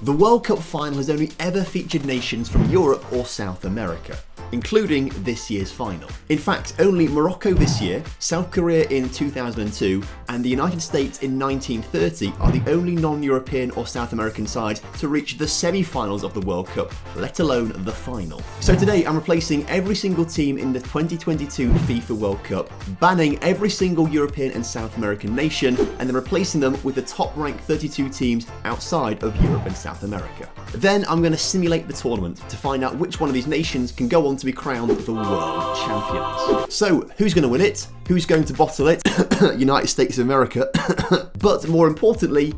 The World Cup final has only ever featured nations from Europe or South America, including this year's final. In fact, only Morocco this year, South Korea in 2002, and the United States in 1930 are the only non-European or South American sides to reach the semi-finals of the World Cup, let alone the final. So today I'm replacing every single team in the 2022 FIFA World Cup, banning every single European and South American nation, and then replacing them with the top-ranked 32 teams outside of Europe and South America. Then I'm going to simulate the tournament to find out which one of these nations can go on to be crowned the world champions. So, who's going to win it? Who's going to bottle it? United States of America. But more importantly,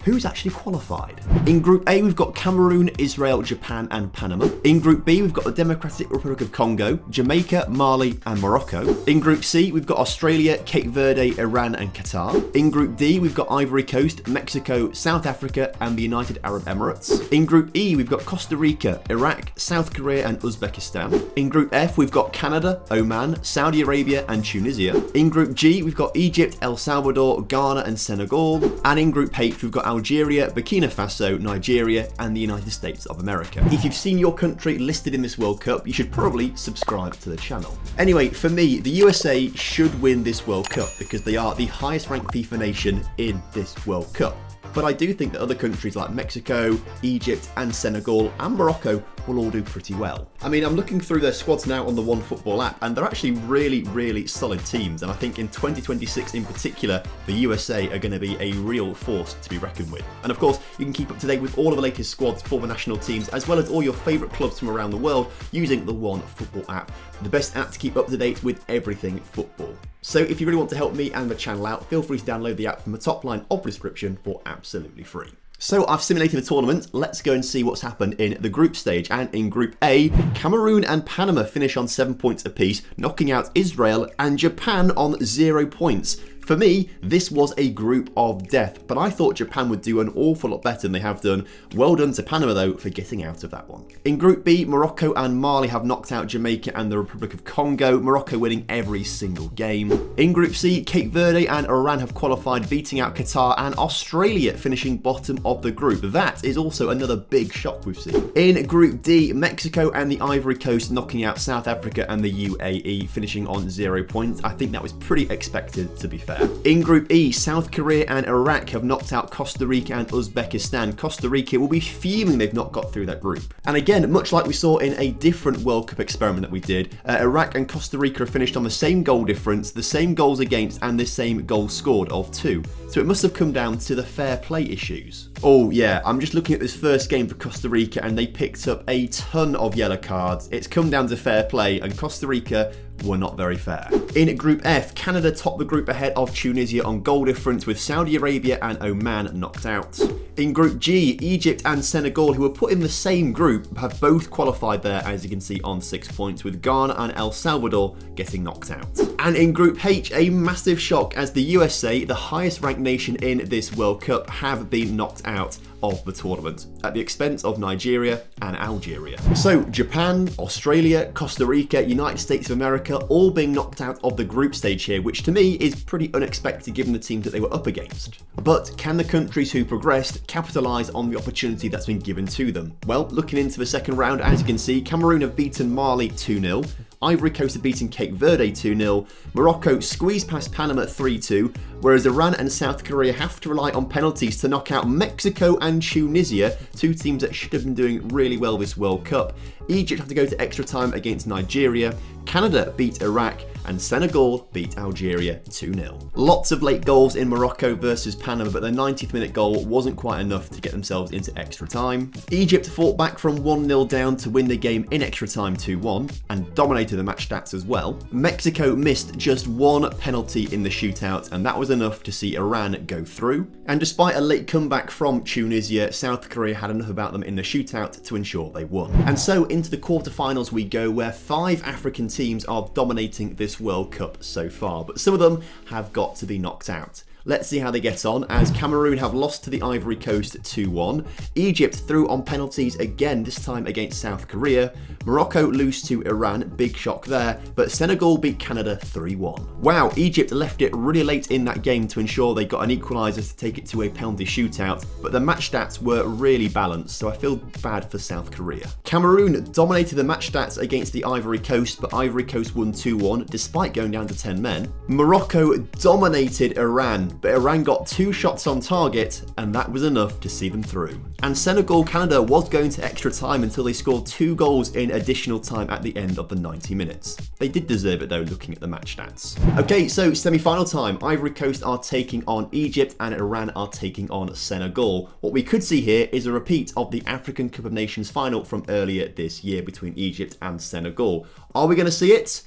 who's actually qualified? In Group A, we've got Cameroon, Israel, Japan, and Panama. In Group B, we've got the Democratic Republic of Congo, Jamaica, Mali, and Morocco. In Group C, we've got Australia, Cape Verde, Iran, and Qatar. In Group D, we've got Ivory Coast, Mexico, South Africa, and the United Arab Emirates. In Group E, we've got Costa Rica, Iraq, South Korea, and Uzbekistan. In Group F, we've got Canada, Oman, Saudi Arabia, and Tunisia. In Group G, we've got Egypt, El Salvador, Ghana, and Senegal. And in Group H, we've got Algeria, Burkina Faso, Nigeria, and the United States of America. If you've seen your country listed in this World Cup, you should probably subscribe to the channel. Anyway, for me, the USA should win this World Cup because they are the highest ranked FIFA nation in this World Cup. But I do think that other countries like Mexico, Egypt, and Senegal, and Morocco will all do pretty well. I mean, I'm looking through their squads now on the OneFootball app, and they're actually really solid teams. And I think in 2026 in particular, the USA are going to be a real force to be reckoned with. And of course, you can keep up to date with all of the latest squads for the national teams, as well as all your favourite clubs from around the world using the OneFootball app, the best app to keep up to date with everything football. So if you really want to help me and the channel out, feel free to download the app from the top line of the description for absolutely free. So I've simulated the tournament. Let's go and see what's happened in the group stage. And in Group A, Cameroon and Panama finish on 7 points apiece, knocking out Israel and Japan on 0 points. For me, this was a group of death, but I thought Japan would do an awful lot better than they have done. Well done to Panama though for getting out of that one. In Group B, Morocco and Mali have knocked out Jamaica and the Republic of Congo, Morocco winning every single game. In Group C, Cape Verde and Iran have qualified, beating out Qatar and Australia, finishing bottom of the group. That is also another big shock we've seen. In Group D, Mexico and the Ivory Coast knocking out South Africa and the UAE, finishing on 0 points. I think that was pretty expected, to be fair. In Group E, South Korea and Iraq have knocked out Costa Rica and Uzbekistan. Costa Rica will be fuming they've not got through that group. And again, much like we saw in a different World Cup experiment that we did, Iraq and Costa Rica have finished on the same goal difference, the same goals against, and the same goals scored of 2. So it must have come down to the fair play issues. Oh yeah, I'm just looking at this first game for Costa Rica and they picked up a ton of yellow cards. It's come down to fair play and Costa Rica were not very fair. In Group F, Canada topped the group ahead of Tunisia on goal difference with Saudi Arabia and Oman knocked out. In Group G, Egypt and Senegal, who were put in the same group, have both qualified there, as you can see, on 6 points, with Ghana and El Salvador getting knocked out. And in Group H, a massive shock as the USA, the highest ranked nation in this World Cup, have been knocked out of the tournament at the expense of Nigeria and Algeria. So Japan, Australia, Costa Rica, United States of America all being knocked out of the group stage here, which to me is pretty unexpected given the teams that they were up against. But can the countries who progressed capitalise on the opportunity that's been given to them? Well, looking into the second round, as you can see, Cameroon have beaten Mali 2-0. Ivory Coast have beaten Cape Verde 2-0, Morocco squeezed past Panama 3-2, whereas Iran and South Korea have to rely on penalties to knock out Mexico and Tunisia, two teams that should have been doing really well this World Cup. Egypt have to go to extra time against Nigeria, Canada beat Iraq, and Senegal beat Algeria 2-0. Lots of late goals in Morocco versus Panama, but their 90th minute goal wasn't quite enough to get themselves into extra time. Egypt fought back from 1-0 down to win the game in extra time 2-1, and dominated the match stats as well. Mexico missed just one penalty in the shootout, and that was enough to see Iran go through. And despite a late comeback from Tunisia, South Korea had enough about them in the shootout to ensure they won. And so into the quarterfinals we go, where 5 African teams are dominating this World Cup so far, but some of them have got to be knocked out. Let's see how they get on, as Cameroon have lost to the Ivory Coast 2-1. Egypt through on penalties again, this time against South Korea. Morocco lose to Iran, big shock there, but Senegal beat Canada 3-1. Wow, Egypt left it really late in that game to ensure they got an equaliser to take it to a penalty shootout, but the match stats were really balanced, so I feel bad for South Korea. Cameroon dominated the match stats against the Ivory Coast, but Ivory Coast won 2-1 despite going down to 10 men. Morocco dominated Iran, but Iran got 2 shots on target, and that was enough to see them through. And Senegal-Canada was going to extra time until they scored 2 goals in additional time at the end of the 90 minutes. They did deserve it though, looking at the match stats. Okay, so semi-final time. Ivory Coast are taking on Egypt and Iran are taking on Senegal. What we could see here is a repeat of the African Cup of Nations final from earlier this year between Egypt and Senegal. Are we going to see it?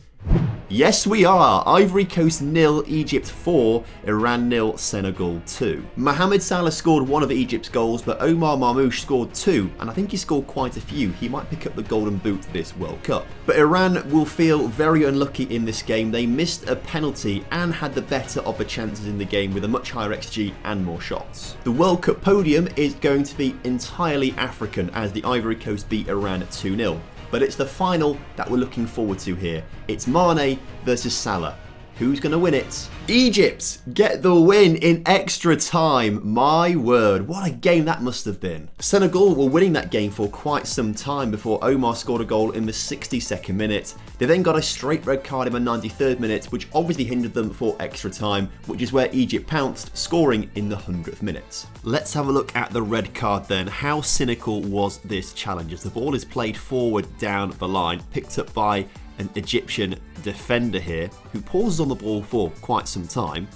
Yes, we are. Ivory Coast 0, Egypt 4, Iran 0, Senegal 2. Mohamed Salah scored one of Egypt's goals, but Omar Marmoush scored 2, and I think he scored quite a few. He might pick up the golden boot this World Cup. But Iran will feel very unlucky in this game. They missed a penalty and had the better of the chances in the game with a much higher XG and more shots. The World Cup podium is going to be entirely African as the Ivory Coast beat Iran 2-0. But it's the final that we're looking forward to here. It's Mane versus Salah. Who's going to win it? Egypt get the win in extra time. My word, what a game that must have been. Senegal were winning that game for quite some time before Omar scored a goal in the 62nd minute. They then got a straight red card in the 93rd minute, which obviously hindered them for extra time, which is where Egypt pounced, scoring in the 100th minute. Let's have a look at the red card then. How cynical was this challenge? As the ball is played forward down the line, picked up by an Egyptian defender here, who pauses on the ball for quite some time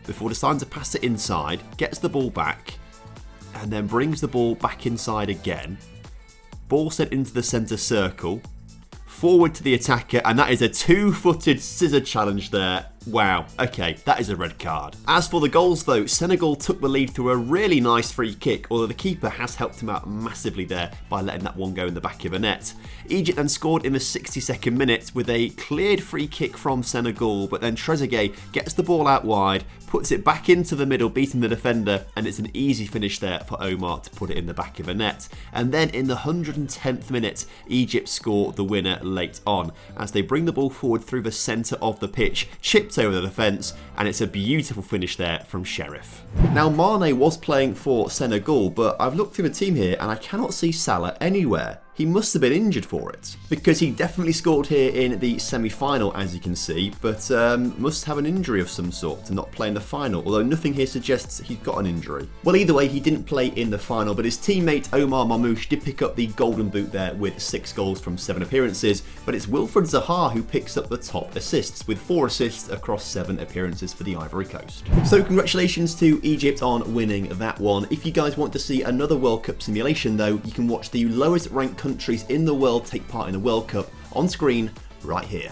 before deciding to pass it inside, gets the ball back, and then brings the ball back inside again. Ball sent into the centre circle, forward to the attacker, and that is a 2-footed scissor challenge there. Wow, okay, that is a red card. As for the goals though, Senegal took the lead through a really nice free kick, although the keeper has helped him out massively there by letting that one go in the back of the net. Egypt then scored in the 62nd minute with a cleared free kick from Senegal, but then Trezeguet gets the ball out wide, puts it back into the middle, beating the defender, and it's an easy finish there for Omar to put it in the back of the net. And then in the 110th minute, Egypt score the winner late on, as they bring the ball forward through the centre of the pitch, chipped over the defence, and it's a beautiful finish there from Sheriff. Now Mane was playing for Senegal, but I've looked through the team here and I cannot see Salah anywhere. He must have been injured for it, because he definitely scored here in the semi-final, as you can see, but must have an injury of some sort to not play in the final, although nothing here suggests he's got an injury. Well, either way, he didn't play in the final, but his teammate Omar Marmoush did pick up the golden boot there with 6 goals from 7 appearances, but it's Wilfred Zaha who picks up the top assists, with 4 assists across 7 appearances for the Ivory Coast. So congratulations to Egypt on winning that one. If you guys want to see another World Cup simulation though, you can watch the lowest ranked countries in the world take part in a World Cup on screen right here.